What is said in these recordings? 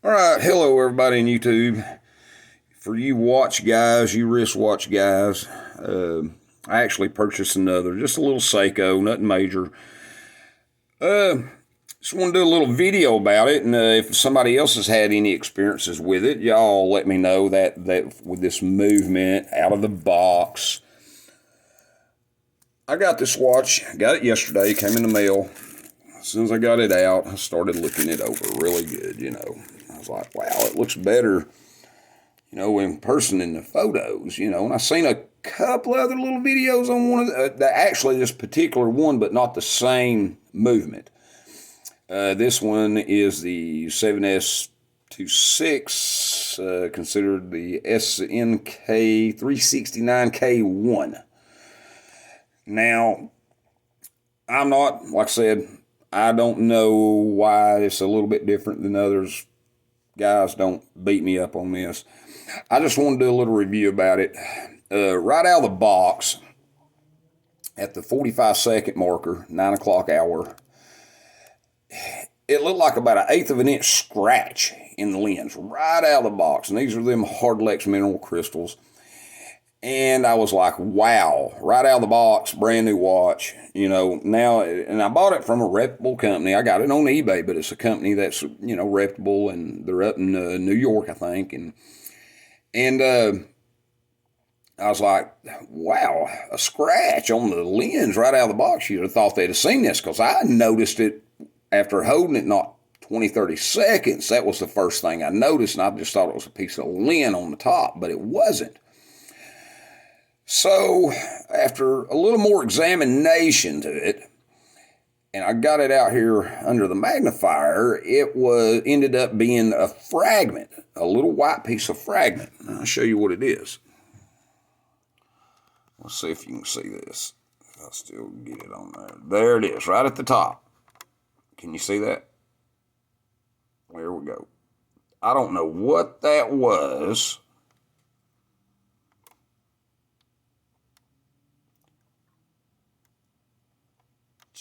All right, hello everybody on YouTube. For you watch guys, you wristwatch guys, I actually purchased another, just a little Seiko, nothing major. Just want to do a little video about it, and if somebody else has had any experiences with it, y'all let me know that with this movement out of the box. I got this watch, got it yesterday, came in the mail. As soon as I got it out, I started looking it over really good. I was like, wow, it looks better, in person in the photos, and I seen a couple other little videos on one of actually this particular one, but not the same movement. This one is the 7S26, considered the SNK 369K1. Now, I'm not, like I said, I don't know why it's a little bit different than others. Guys, don't beat me up on this. I just want to do a little review about it. Right out of the box, at the 45-second marker, 9 o'clock hour, it looked like about an eighth of an inch scratch in the lens right out of the box. And these are them Hardlex mineral crystals. And I was like, wow, right out of the box, brand new watch, now, and I bought it from a reputable company. I got it on eBay, but it's a company that's, reputable, and they're up in New York, I think. And I was like, wow, a scratch on the lens right out of the box. You'd have thought they'd have seen this, because I noticed it after holding it not 20, 30 seconds. That was the first thing I noticed, and I just thought it was a piece of lint on the top, but it wasn't. So, after a little more examination to it, and I got it out here under the magnifier, it ended up being a fragment, a little white piece of fragment. I'll show you what it is. Let's see if you can see this. I'll still get it on there. There it is, right at the top. Can you see that? There we go. I don't know what that was.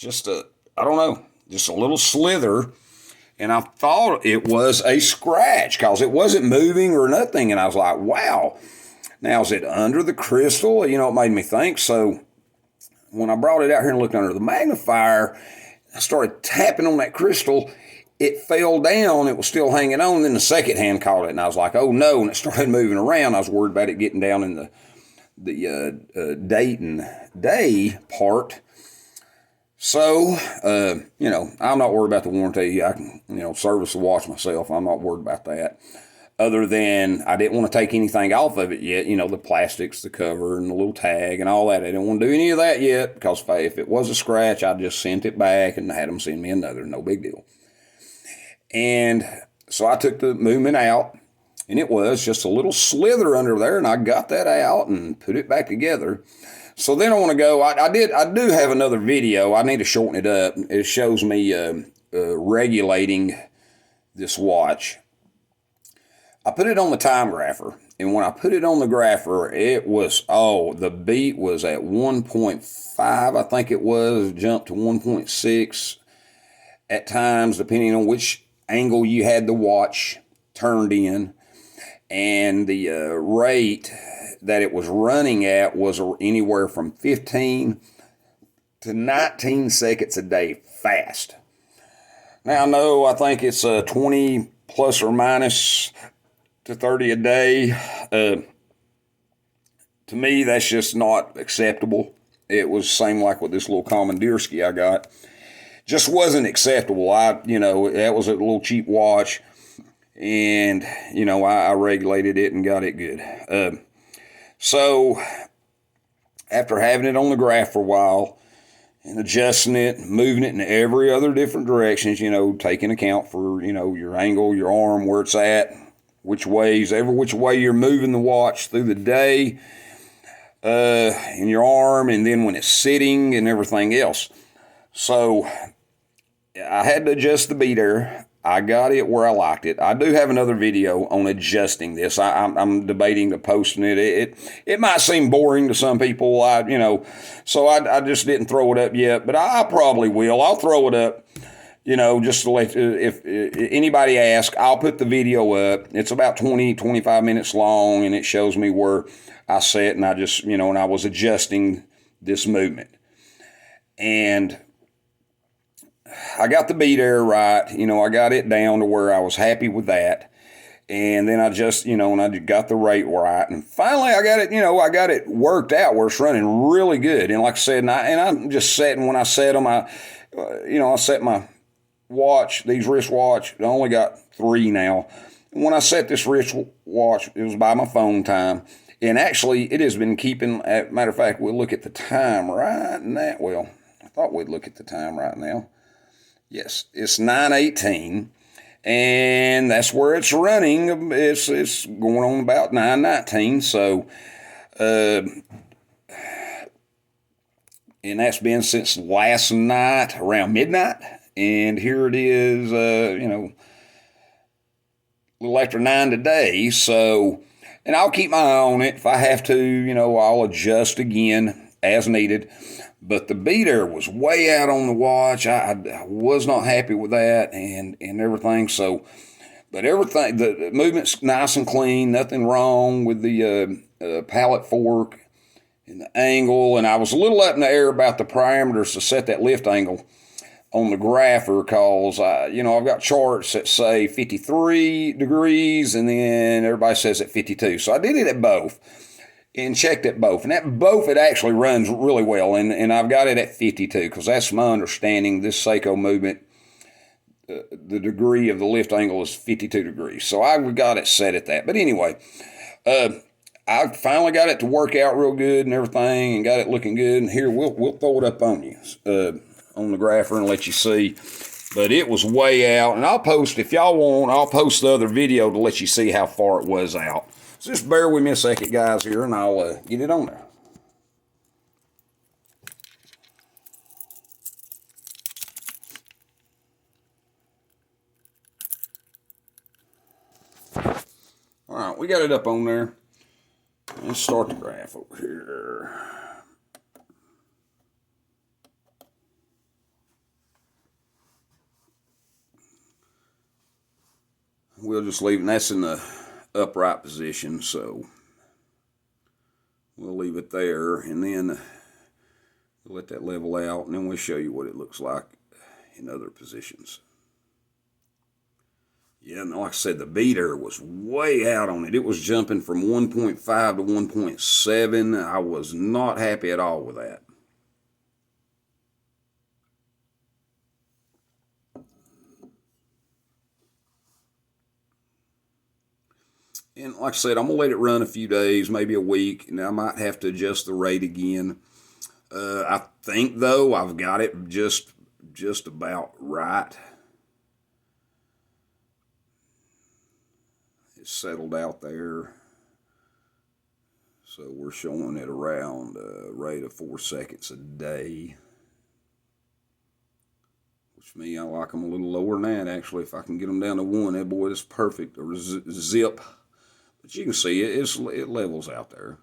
I don't know, just a little slither, and I thought it was a scratch because it wasn't moving or nothing, and I was like, wow. Now, is it under the crystal? It made me think. So when I brought it out here and looked under the magnifier, I started tapping on that crystal. It fell down. It was still hanging on. Then the second hand caught it, and I was like, oh, no, and it started moving around. I was worried about it getting down in the date and day part. So, I'm not worried about the warranty. I can, service the watch myself. I'm not worried about that. Other than I didn't want to take anything off of it yet, the plastics, the cover, and the little tag and all that. I didn't want to do any of that yet, because if it was a scratch, I just sent it back and had them send me another. No big deal. And so I took the movement out, and it was just a little slither under there, and I got that out and put it back together. So then I want to go, I do have another video. I need to shorten it up. It shows me regulating this watch. I put it on the time grapher, and when I put it on the grapher, it was, the beat was at 1.5, I think it was, jumped to 1.6 at times, depending on which angle you had the watch turned in. And the rate that it was running at was anywhere from 15 to 19 seconds a day fast. Now, no, I think it's 20 plus or minus to 30 a day. To me, that's just not acceptable. It was the same like with this little Commandeerski I got. Just wasn't acceptable. That was a little cheap watch. And, I regulated it and got it good. So, after having it on the graph for a while and adjusting it, moving it in every other different directions, taking account for, your angle, your arm, where it's at, every which way you're moving the watch through the day, in your arm, and then when it's sitting and everything else. So, I had to adjust the beater. I got it where I liked it. I do have another video on adjusting this. I'm debating to posting it. It might seem boring to some people, so I just didn't throw it up yet, but I probably will. I'll throw it up just to let, if anybody asks, I'll put the video up. It's about 20, 25 minutes long, and it shows me where I sat and I just, and I was adjusting this movement. And I got the beat air right. I got it down to where I was happy with that. And then I just, and I got the rate right. And finally I got it, I got it worked out where it's running really good. And like I said, and I'm just setting, when I set them, I set my watch, these wristwatch, I only got 3 now. And when I set this wristwatch, it was by my phone time. And actually, it has been keeping, matter of fact, we'll look at the time right now. Well, I thought we'd look at the time right now. Yes, it's 9:18. And that's where it's running. It's going on about 9:19. So, and that's been since last night around midnight. And here it is, a little after 9 today. So, and I'll keep my eye on it. If I have to, I'll adjust again as needed. But the beater was way out on the watch. I was not happy with that and everything. So, but everything, the movement's nice and clean. Nothing wrong with the pallet fork and the angle. And I was a little up in the air about the parameters to set that lift angle on the grapher because, I've got charts that say 53 degrees and then everybody says at 52. So I did it at both. And checked at both. And at both, it actually runs really well. And I've got it at 52 because that's my understanding. This Seiko movement, the degree of the lift angle is 52 degrees. So I got it set at that. But anyway, I finally got it to work out real good and everything and got it looking good. And here, we'll throw it up on you, on the grapher and let you see. But it was way out. And I'll post, if y'all want, I'll post the other video to let you see how far it was out. So just bear with me a second, guys, here, and I'll get it on there. All right, we got it up on there. Let's start the graph over here. We'll just leave it, and that's in the upright position, so we'll leave it there, and then we'll let that level out, and then we'll show you what it looks like in other positions. Yeah, and like I said, the beater was way out on it. It was jumping from 1.5 to 1.7. I was not happy at all with that. And like I said, I'm going to let it run a few days, maybe a week, and I might have to adjust the rate again. I think, though, I've got it just about right. It's settled out there. So we're showing it around a rate of 4 seconds a day. Which means I like them a little lower than that, actually. If I can get them down to 1, that boy is perfect. Or zip. But you can see it levels out there.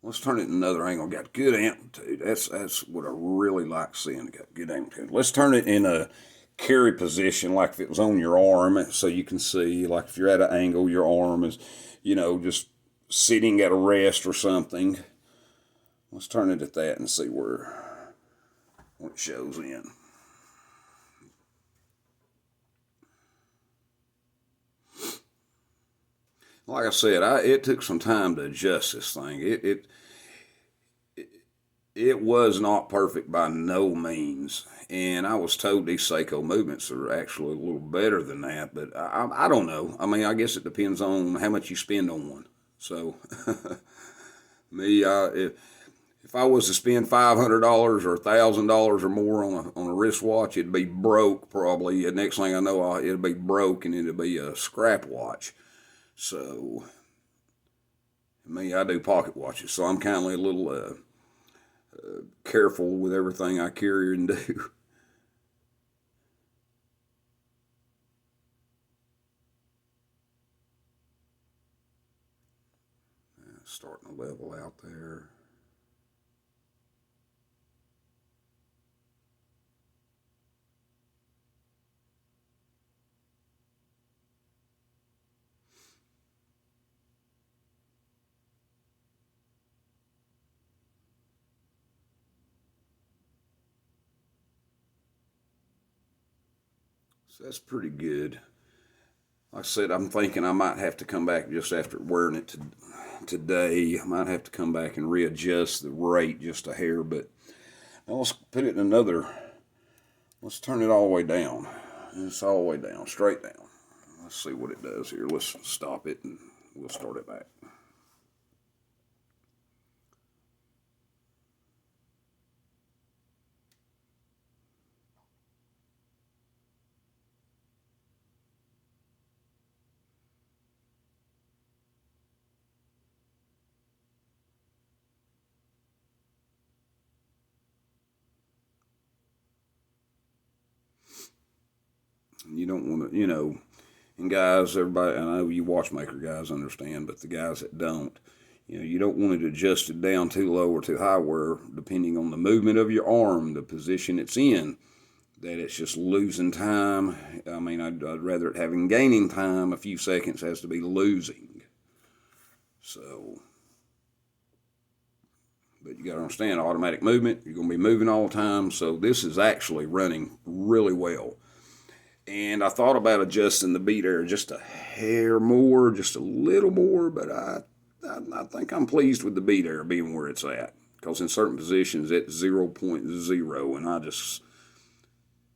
Let's turn it in another angle. Got good amplitude. That's what I really like seeing. Got good amplitude. Let's turn it in a carry position like if it was on your arm so you can see, like if you're at an angle, your arm is, just sitting at a rest or something. Let's turn it at that and see what it shows in. Like I said, it took some time to adjust this thing. It was not perfect by no means, and I was told these Seiko movements are actually a little better than that, but I don't know. I mean, I guess it depends on how much you spend on one. So, me, if I was to spend $500 or $1,000 or more on a wristwatch, it'd be broke probably. The next thing I know, it'd be broke and it'd be a scrap watch. So, me, I do pocket watches, so I'm kind of a little careful with everything I carry and do. Starting to level out there. So that's pretty good. Like I said, I'm thinking I might have to come back just after wearing it today. I might have to come back and readjust the rate just a hair, but now let's put it in another. Let's turn it all the way down. It's all the way down, straight down. Let's see what it does here. Let's stop it and we'll start it back. You don't want to, and guys, everybody, I know you watchmaker guys understand, but the guys that don't, you don't want it adjusted down too low or too high where, depending on the movement of your arm, the position it's in, that it's just losing time. I mean, I'd rather it having gaining time. A few seconds has to be losing. So, but you got to understand, automatic movement, you're going to be moving all the time. So this is actually running really well. And I thought about adjusting the beat air just a hair more, just a little more, but I think I'm pleased with the beat air being where it's at. Because in certain positions it's 0.0, and I just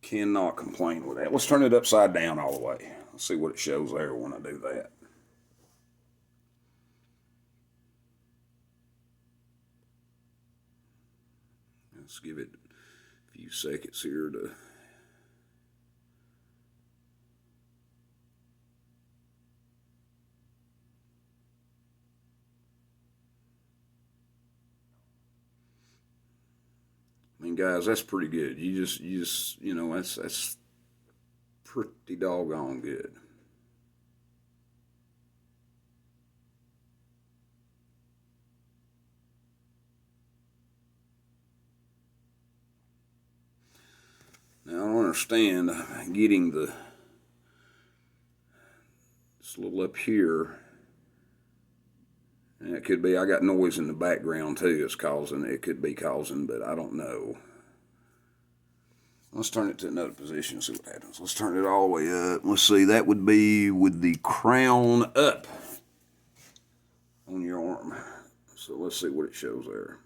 cannot complain with that. Let's turn it upside down all the way. Let's see what it shows there when I do that. Let's give it a few seconds here to... I mean, guys, that's pretty good. You just, that's pretty doggone good. Now, I don't understand getting this little up here. And it could be, I got noise in the background too. It could be causing, but I don't know. Let's turn it to another position and see what happens. Let's turn it all the way up. Let's see, that would be with the crown up on your arm. So let's see what it shows there.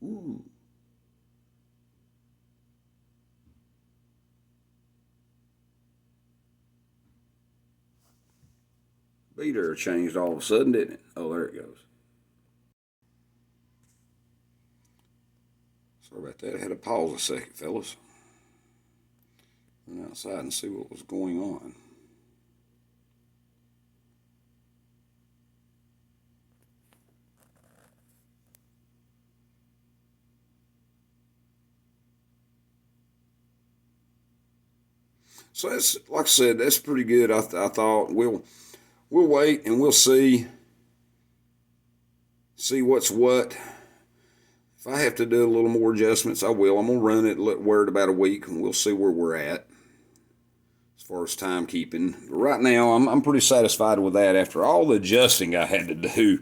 Ooh. Beat air changed all of a sudden, didn't it? Oh, there it goes. Sorry about that. I had to pause a second, fellas. Went outside and see what was going on. So that's, like I said, that's pretty good. I thought we'll wait and we'll see what's what. If I have to do a little more adjustments, I will. I'm gonna run it, wear it about a week, and we'll see where we're at as far as timekeeping. But right now, I'm pretty satisfied with that after all the adjusting I had to do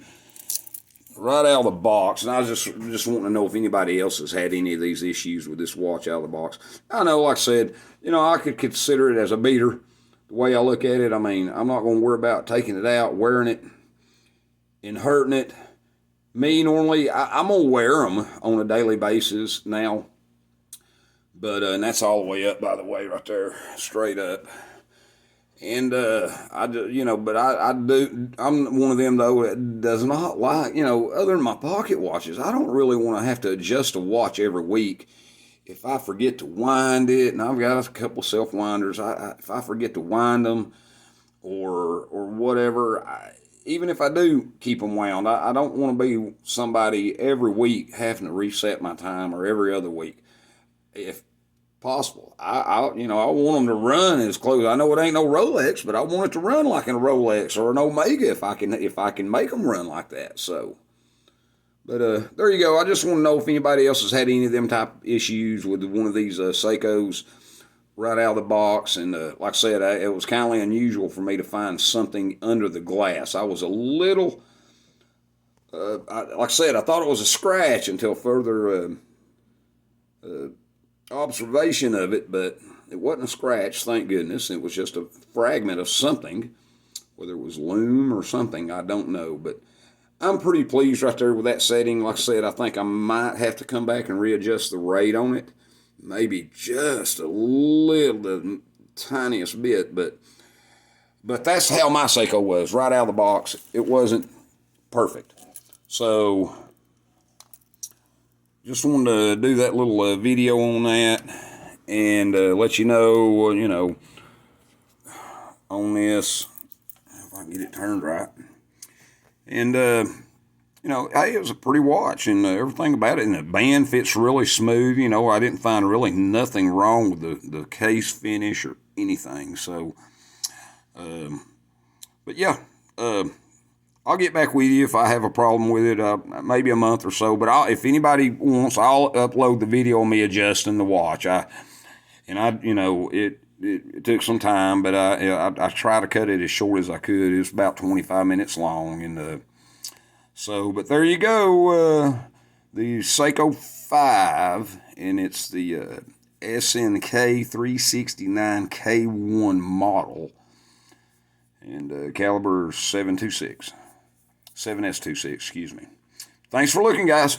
right out of the box. And I was just wanting to know if anybody else has had any of these issues with this watch out of the box. I know, like I said, I could consider it as a beater. The way I look at it, I mean, I'm not going to worry about taking it out, wearing it, and hurting it. Me, normally, I'm going to wear them on a daily basis now. But, and that's all the way up, by the way, right there, straight up. And I do, but I do. I'm one of them though that does not like, other than my pocket watches. I don't really want to have to adjust a watch every week. If I forget to wind it, and I've got a couple self winders, if I forget to wind them, or whatever, even if I do keep them wound, I don't want to be somebody every week having to reset my time, or every other week, if possible. I want them to run as close. I know it ain't no Rolex, but I want it to run like a Rolex or an Omega if I can make them run like that. So, But there you go. I just want to know if anybody else has had any of them type of issues with one of these Seikos right out of the box. And like I said, it was kind of unusual for me to find something under the glass. I was a little, like I said, I thought it was a scratch until further observation of it, but it wasn't a scratch, thank goodness. It was just a fragment of something, whether it was loom or something, I don't know. But I'm pretty pleased right there with that setting. Like I said, I think I might have to come back and readjust the rate on it. Maybe just a little, the tiniest bit, but that's how my Seiko was, right out of the box. It wasn't perfect. So just wanted to do that little video on that and let you know, on this, if I can get it turned right. And, hey, it was a pretty watch and everything about it. And the band fits really smooth. I didn't find really nothing wrong with the case finish or anything. So, but yeah, I'll get back with you if I have a problem with it, maybe a month or so. But if anybody wants, I'll upload the video of me adjusting the watch. It took some time, but I try to cut it as short as I could. It was about 25 minutes long, and but there you go, the Seiko 5, and it's the SNK 369K1 model, and caliber 7S26, excuse me. Thanks for looking, guys.